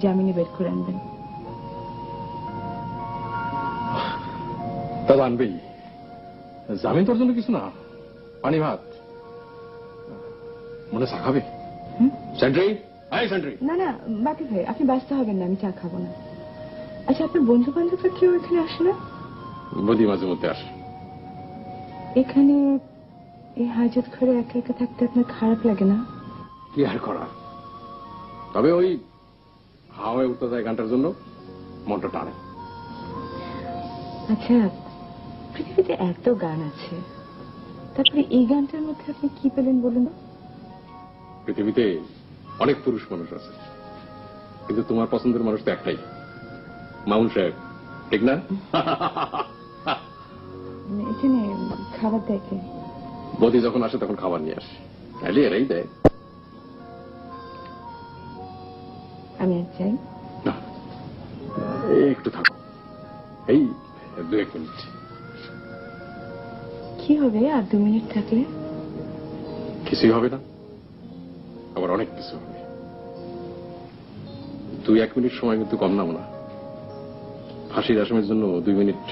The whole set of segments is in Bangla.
জামিনে বের করে আনবেন। তা আনবেই, জামিন তোর জন্য কিছু না, পানি ভাত মনে চা খাবে? না না বাকি ভাই, আপনি ব্যস্ত হবেন না, আমি চা খাবো না। আচ্ছা, আপনার বন্ধু বান্ধবরা কেউ এখানে আসে না? বদি মাঝে মধ্যে আসে। এখানে এই হাজত ঘরে একা একা থাকতে আপনার খারাপ লাগে না? কি আর করা, তবে ওই হাওয়ায় উঠতে যায় গানটার জন্য মনটা টানে। আচ্ছা, পৃথিবীতে এত গান আছে, তারপরে এই গানটার মধ্যে আপনি কি পেলেন বলুন? পৃথিবীতে অনেক পুরুষ মানুষ আছে, কিন্তু তোমার পছন্দের মানুষ তো একটাই, মামুন সাহেব, ঠিক না? এখানে খাবার দেখে বদি যখন আসে তখন খাবার নিয়ে আসে, তাইলে এরাই দেয়। আমি আর চাই না, একটু থাকো, এই 2-1 মিনিট। কি হবে আর 2 মিনিট থাকলে? কিছুই হবে না, আবার অনেক কিছু হবে। 2-1 মিনিট সময় কিন্তু কম নাও না, ফাঁসির আসামির জন্য 2 মিনিট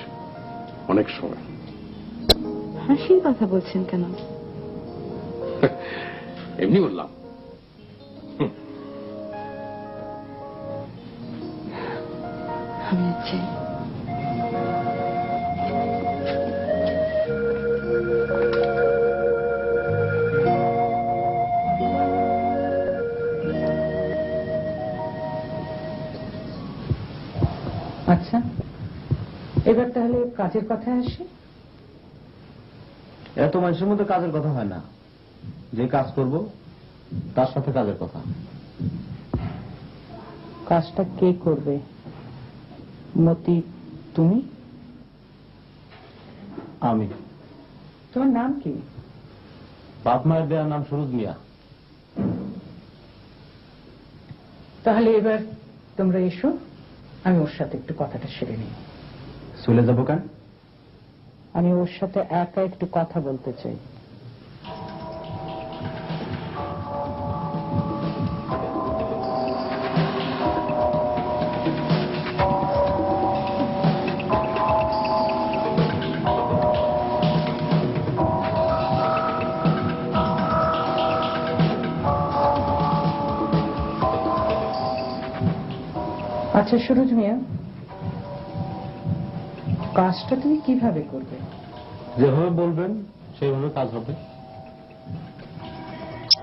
অনেক সময়। হাসির কথা বলছেন কেন? এমনি বললাম। আমি আর চাই। আচ্ছা, এবার তাহলে কাজের কথায় আসি। এত মানুষের মধ্যে কাজের কথা হয় না, যে কাজ করব তার সাথে কাজের কথা। কাজটা কে করবে? মতি, তুমি? আমি। তোমার নাম কি? বাপ মায়ের দেওয়ার নাম সুরজ মিয়া। তাহলে এবার তোমরা এসো, আমি ওর সাথে একটু কথাটা সেরে নিই। চলে যাবো কেন? আমি ওর সাথে একা একটু কথা বলতে চাই। আচ্ছা সুরজ মিয়া, কাজটা তুমি কিভাবে করবে? যেভাবে বলবেন সেইভাবে কাজ হবে।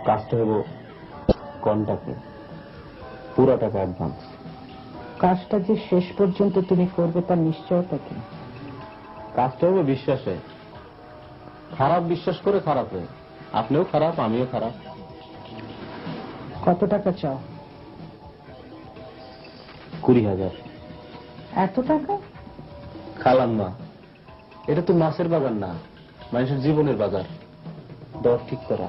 কাজটা হবো কন্ট্রাক্টে, পুরো টাকা অ্যাডভান্স। কাজটা যে শেষ পর্যন্ত তুমি করবে তার নিশ্চয়তা কি? কাজটা হবো বিশ্বাসে, খারাপ বিশ্বাস করে খারাপ হয়ে। আপনিও খারাপ, আমিও খারাপ। কত টাকা চাও? 20,000। এত টাকা? খালাম না, এটা তো মাছের বাগান না, মানুষের জীবনের বাজার। দর ঠিক করা।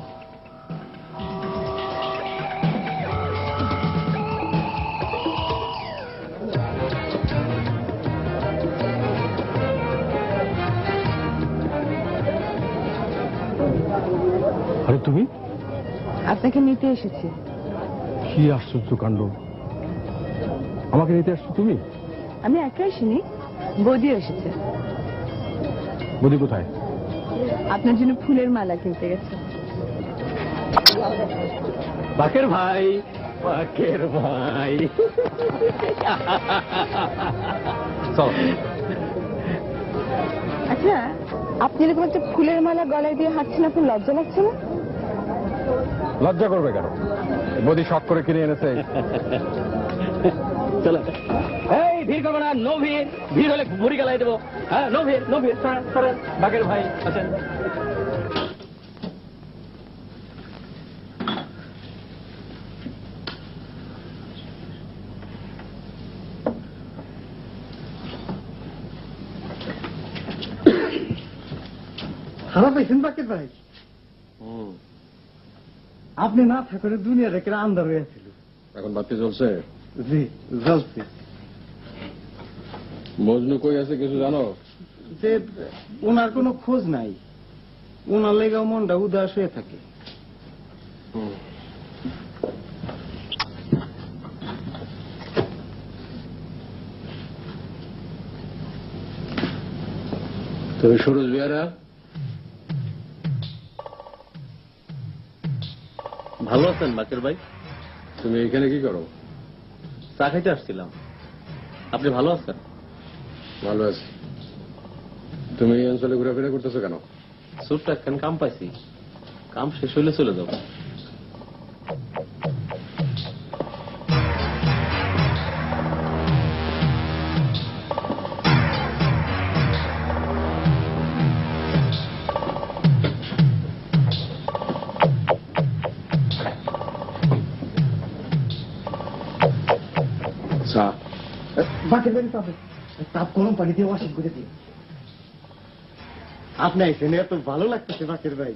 আরে তুমি? আপনাকে নিতে এসেছি। কি আশ্চর্য কাণ্ড, আমাকে নিতে আসছো তুমি? আমি একা আসিনি, বৌদিও এসেছে। বদি কোথায়? আপনার জন্য ফুলের মালা কিনতে গেছে। বাকের ভাই, বাকের ভাই। চল। আচ্ছা, আপনি এরকম একটা ফুলের মালা গলায় দিয়ে হাঁটছেন, আপনার লজ্জা লাগছে না? লজ্জা করবে কেন, বদি শখ করে কিনে এনেছে। চলো। এই ভিড় করবো না, নো ভিড়। ভিড় হলে ভুড়ি গালাই দেবো। হ্যাঁ, নো ভিড়, নো ভিড়। বাকের ভাই আছেন। খারাপ হয়েছেন বাকের ভাই? আপনি না থাকলে দুনিয়া রেখে আন্দার হয়েছিল। এখন বাতি চলছে? জি জ্বলছে। মজনু কই আছে কিছু জানো? যে ওনার কোনো খোঁজ নাই, ওনার লেগাও মনটা উদাস হয়ে থাকে। তুমি সুরজ বিহারা? ভালো আছেন বাকের ভাই? তুমি এখানে কি করো? চা খাইতে আসছিলাম। আপনি ভালো আছেন? ভালো আছি। তুমি এই অঞ্চলে ঘোরাফেরা করতেছো কেন? ছোট্ট একখান কাম পাইছি, কাম শেষ হইলে চলে যাব। চা। বাকের বাড়ি পাবে, তাপ গরম পানি দিয়ে ওয়াশিং করে দিও। আপনি এখানে এত ভালো লাগতেছে বাকের ভাই।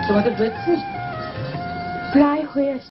তোমাদের ব্রেকফাস্ট প্রায় হয়ে আসছে।